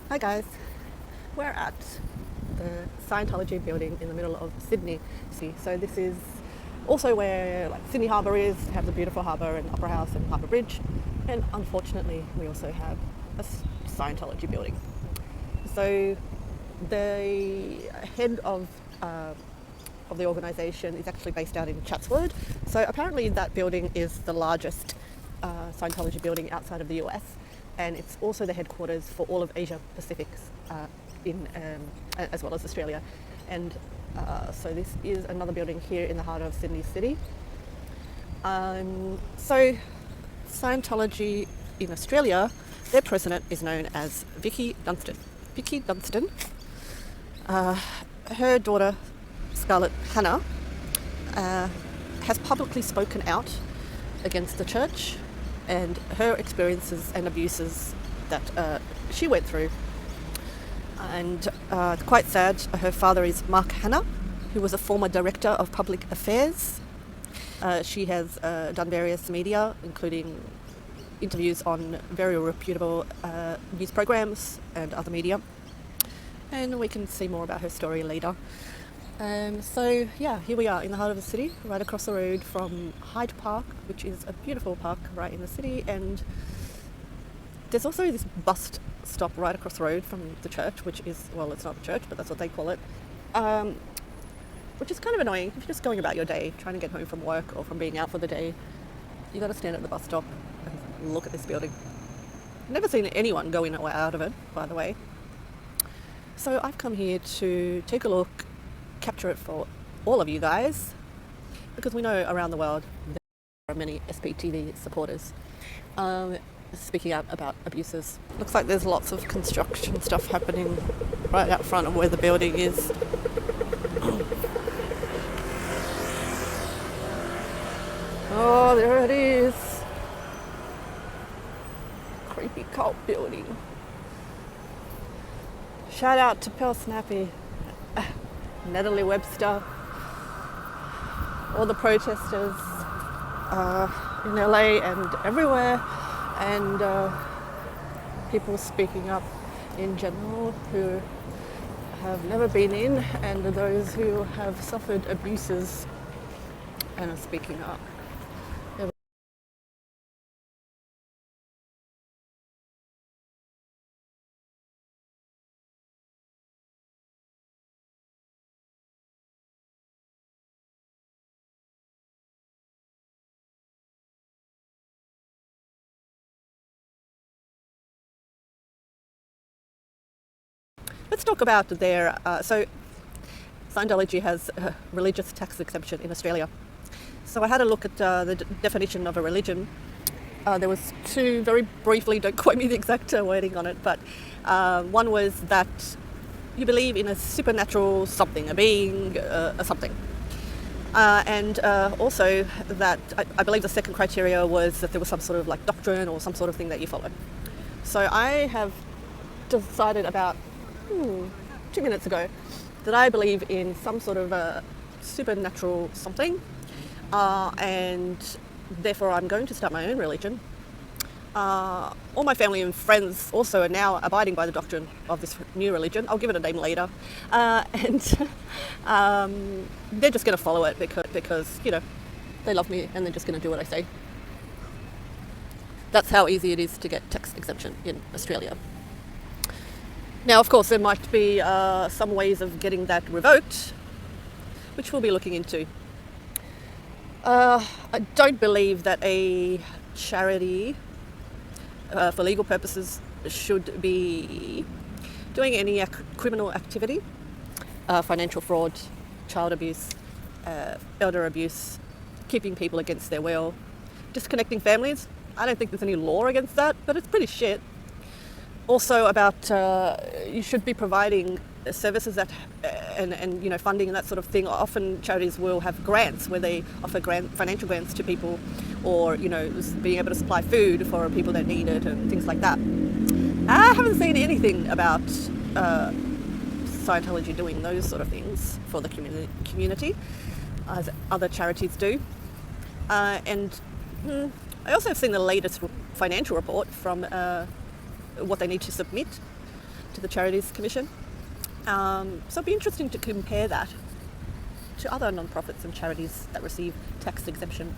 Hi guys, we're at the Scientology building in the middle of Sydney. So this is also where like Sydney Harbour is, have the beautiful harbour and Opera House and Harbour Bridge, and unfortunately we also have a Scientology building. So the head of the organisation is actually based out in Chatswood. So apparently that building is the largest Scientology building outside of the US, and it's also the headquarters for all of Asia Pacific, as well as Australia. And so this is another building here in the heart of Sydney City. So Scientology in Australia, their president is known as Vicky Dunstan. Vicky Dunstan, her daughter Scarlett Hannah has publicly spoken out against the church and her experiences and abuses that she went through. And quite sad, her father is Mark Hannah, who was a former director of public affairs. She has done various media, including interviews on very reputable news programs and other media. And we can see more about her story later. So yeah, here we are in the heart of the city, right across the road from Hyde Park, which is a beautiful park right in the city. And there's also this bus stop right across the road from the church, which is, well, it's not the church, but that's what they call it, which is kind of annoying. If you're just going about your day, trying to get home from work or from being out for the day, you got to stand at the bus stop and look at this building. I've never seen anyone go in or out of it, by the way. So I've come here to take a look, capture it for all of you guys, because we know around the world there are many SPTV supporters speaking out about abuses. Looks like there's lots of construction stuff happening right out front of where the building is. Oh, there it is. Creepy cult building. Shout out to Pearl Snappy, Natalie Webster, all the protesters in LA and everywhere, and people speaking up in general who have never been in, and those who have suffered abuses and are speaking up. Let's talk about their, so Scientology has a religious tax exemption in Australia. So I had a look at the definition of a religion. There was two, very briefly, don't quote me the exact wording on it, but one was that you believe in a supernatural something, a being, a something. And also that I believe the second criteria was that there was some sort of like doctrine or some sort of thing that you follow. So I have decided about 2 minutes ago that I believe in some sort of a supernatural something, and therefore I'm going to start my own religion. All my family and friends also are now abiding by the doctrine of this new religion. I'll give it a name later, and they're just going to follow it because you know they love me and they're just going to do what I say. That's how easy it is to get tax exemption in Australia. Now, of course, there might be some ways of getting that revoked, which we'll be looking into. I don't believe that a charity, for legal purposes, should be doing any criminal activity, financial fraud, child abuse, elder abuse, keeping people against their will, disconnecting families. I don't think there's any law against that, but it's pretty shit. Also about you should be providing services that and you know funding and that sort of thing. Often charities will have grants where they offer financial grants to people, or you know being able to supply food for people that need it and things like that. I haven't seen anything about Scientology doing those sort of things for the community as other charities do. And I also have seen the latest financial report from what they need to submit to the Charities Commission. So it'd be interesting to compare that to other non-profits and charities that receive tax exemption.